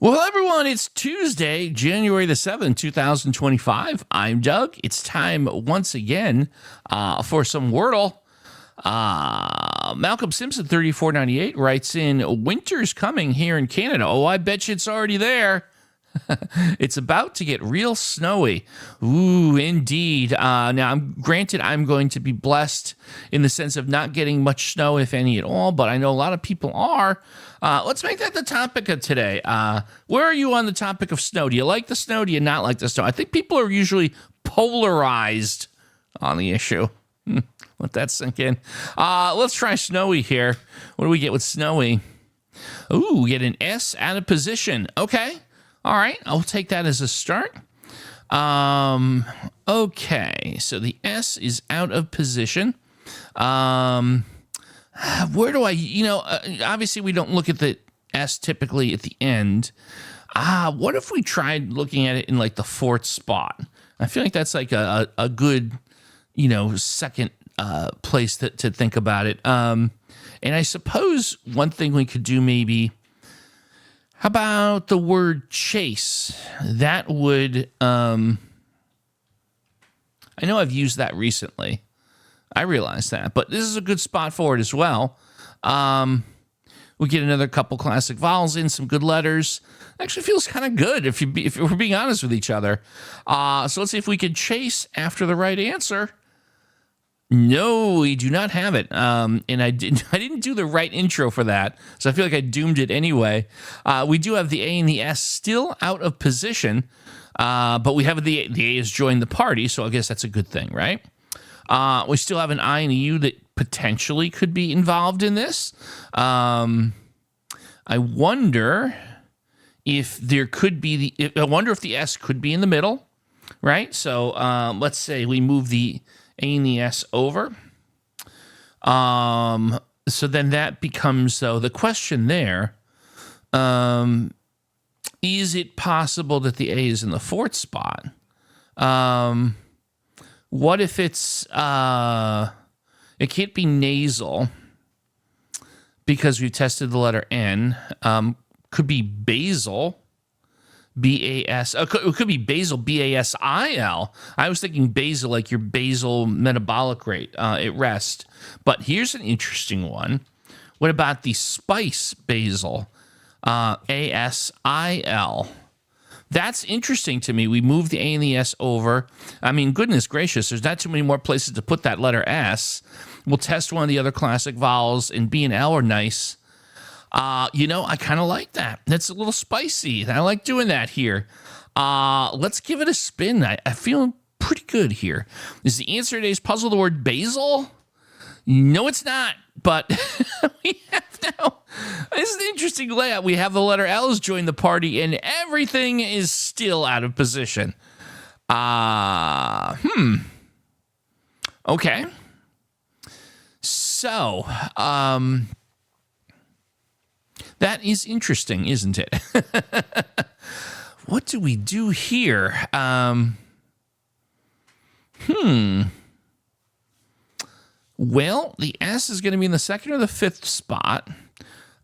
Well, everyone, it's Tuesday, January the 7th, 2025. I'm Doug. It's time once again for some Wordle. Malcolm Simpson, 3498, writes in, winter's coming here in Canada. Oh, I bet you it's already there. It's about to get real snowy. Ooh, indeed. Now, granted, I'm going to be blessed in the sense of not getting much snow, if any at all, but I know a lot of people are. Let's make that the topic of today. Where are you on the topic of snow? Do you like the snow? Do you not like the snow? I think people are usually polarized on the issue. Let that sink in. Let's try snowy here. What do we get with snowy? Ooh, we get an S out of position. Okay. All right, I'll take that as a start. Okay, so the S is out of position. Where do I, obviously we don't look at the S typically at the end. What if we tried looking at it in like the fourth spot? I feel like that's like a good, second place to think about it. And I suppose one thing we could do maybe, how about the word chase? That would, I know I've used that recently. I realize that, but this is a good spot for it as well. We get another couple classic vowels in, some good letters. Actually feels kind of good if we're being honest with each other. So let's see if we can chase after the right answer. No, we do not have it. And I didn't do the right intro for that, so I feel like I doomed it anyway. We do have the A and the S still out of position, but we have the A has joined the party, so I guess that's a good thing, right? We still have an I and a U that potentially could be involved in this. I wonder if there could be I wonder if the S could be in the middle, right? So let's say we move the A and the S over. So then that becomes, the question there, is it possible that the A is in the fourth spot? What if it's, it can't be nasal because we've tested the letter N. Could be basal. B-A-S. It could be basal, B-A-S-I-L. I was thinking basal, like your basal metabolic rate at rest. But here's an interesting one. What about the spice basil? A-S-I-L. That's interesting to me. We moved the A and the S over. I mean, goodness gracious, there's not too many more places to put that letter S. We'll test one of the other classic vowels, and B and L are nice. I kind of like that. That's a little spicy. I like doing that here. Let's give it a spin. I feel pretty good here. Is the answer to today's puzzle the word basil? No, it's not. But we have now. This is an interesting layout. We have the letter L's join the party, and everything is still out of position. Okay. So, that is interesting, isn't it? What do we do here? Well, the S is going to be in the second or the fifth spot.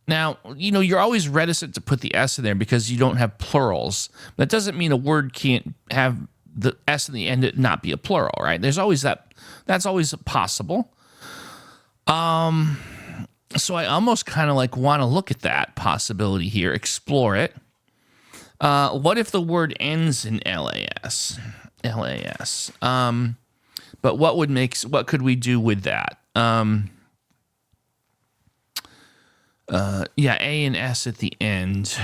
Now, you're always reticent to put the S in there because you don't have plurals. That doesn't mean a word can't have the S in the end and not be a plural, right? There's always that. That's always possible. So I almost kind of want to look at that possibility here, explore it. What if the word ends in LAS? LAS. But what could we do with that? Yeah, A and S at the end.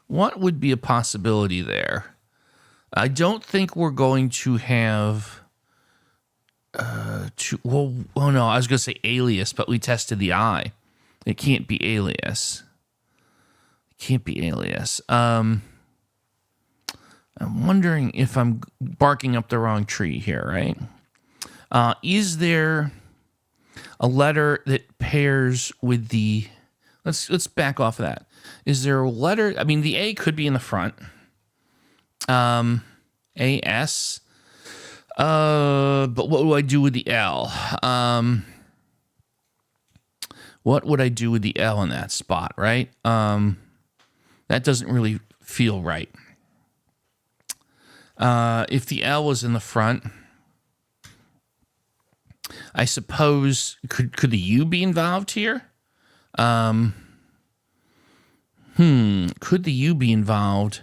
What would be a possibility there? I don't think we're going to have... no, I was going to say alias, but we tested the I. It can't be alias. It can't be alias. I'm wondering if I'm barking up the wrong tree here, right? Is there a letter that pairs with the... Let's back off of that. Is there a letter... I mean, the A could be in the front. A-S... but what do I do with the L? what would I do with the L in that spot, right? That doesn't really feel right. If the L was in the front, I suppose, could the U be involved here? Could the U be involved?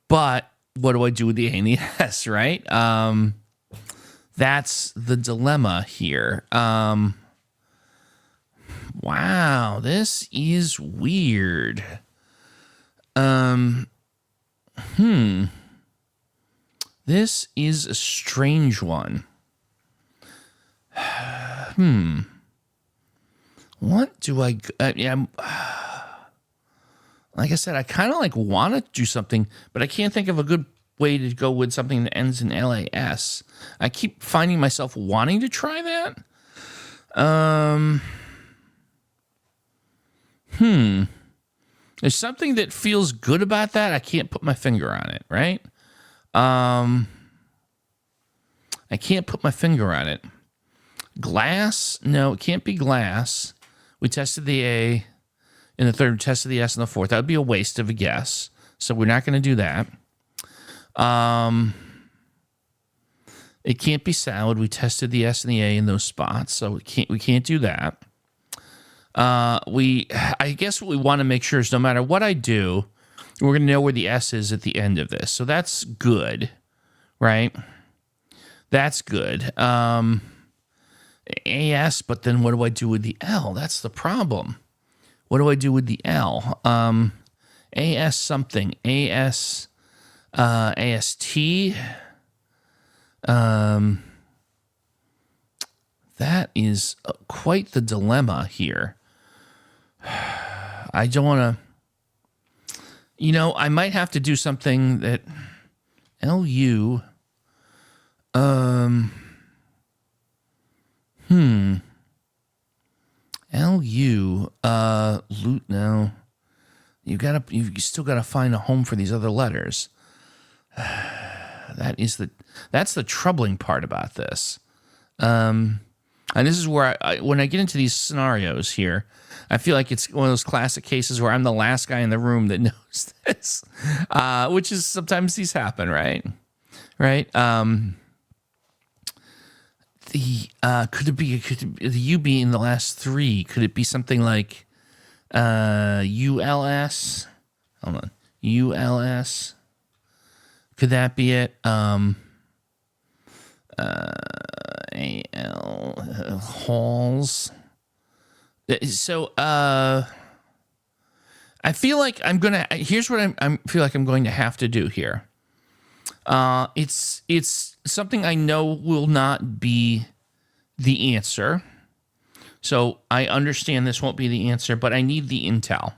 But what do I do with the A and the S, right? That's the dilemma here. Wow, this is weird. This is a strange one. What do I like I said, I kind of want to do something, but I can't think of a good way to go with something that ends in LAS. I keep finding myself wanting to try that. There's something that feels good about that. I can't put my finger on it, right? I can't put my finger on it. Glass? No, it can't be glass. We tested the A in the third, we tested the S in the fourth. That would be a waste of a guess. So we're not going to do that. It can't be salad. We tested the S and the A in those spots, so we can't do that. I guess what we want to make sure is no matter what I do, we're going to know where the S is at the end of this. So that's good, right? That's good. AS, but then what do I do with the L? That's the problem. What do I do with the L? AS something. AS, AST. That is quite the dilemma here. I don't want to, I might have to do something that LU, LU, loot now. You still gotta find a home for these other letters. That's the troubling part about this. And this is where when I get into these scenarios here, I feel like it's one of those classic cases where I'm the last guy in the room that knows this, which is sometimes these happen, right? Right. Could it be the U be in the last three? Could it be something like ULS? Hold on, ULS. Could that be it? AL Halls. So I feel like I'm gonna. Here's what I feel like I'm going to have to do here. It's something I know will not be the answer. So I understand this won't be the answer, but I need the intel.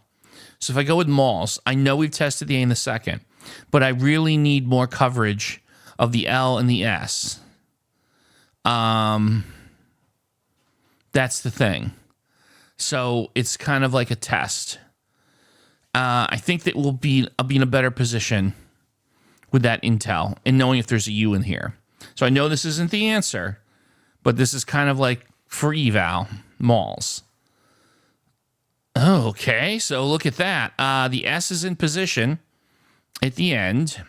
So if I go with malls, I know we've tested the A in the second, but I really need more coverage of the L and the S. That's the thing. So it's kind of like a test. I think that I'll be in a better position with that intel and knowing if there's a U in here. So I know this isn't the answer, but this is kind of like for eval malls. Okay, so look at that. The S is in position at the end.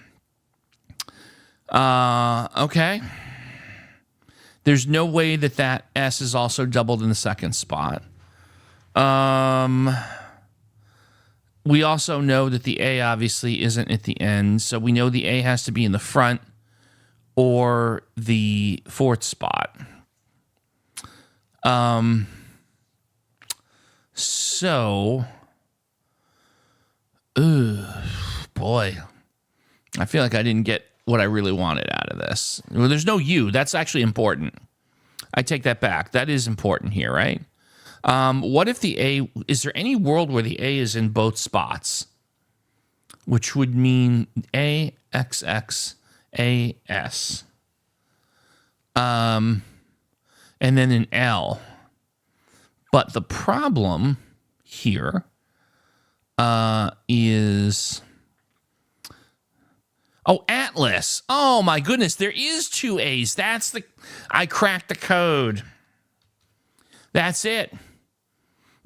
Okay. There's no way that S is also doubled in the second spot. We also know that the A obviously isn't at the end, so we know the A has to be in the front or the fourth spot. So, boy, I feel like I didn't get what I really wanted out of this. Well, there's no U. That's actually important. I take that back. That is important here, right? What if the A, is there any world where the A is in both spots? Which would mean A, X, X, A, S. And then an L. But the problem here is... Oh, Atlas. Oh, my goodness. There is two A's. I cracked the code. That's it.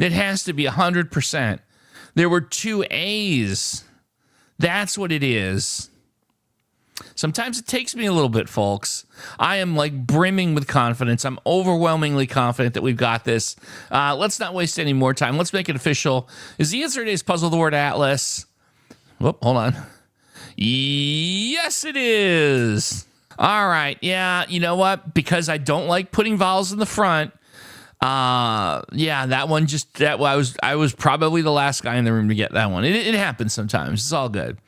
It has to be 100%. There were 2 A's. That's what it is. Sometimes it takes me a little bit, folks. I am like brimming with confidence. I'm overwhelmingly confident that we've got this. Let's not waste any more time. Let's make it official. Is the answer to today's puzzle the word atlas? Whoop, hold on. Yes, it is. All right. Yeah, you know what? Because I don't like putting vowels in the front. Yeah, that one I was probably the last guy in the room to get that one. It happens sometimes. It's all good.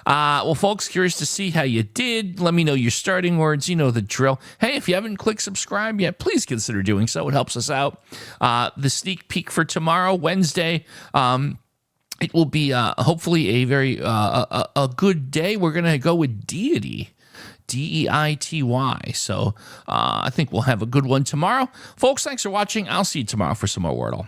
Well, folks, curious to see how you did. Let me know your starting words. You know the drill. Hey, if you haven't clicked subscribe yet, please consider doing so. It helps us out. The sneak peek for tomorrow, Wednesday. It will be hopefully a very a good day. We're gonna go with deity. Deity. So I think we'll have a good one tomorrow. Folks, thanks for watching. I'll see you tomorrow for some more Wordle.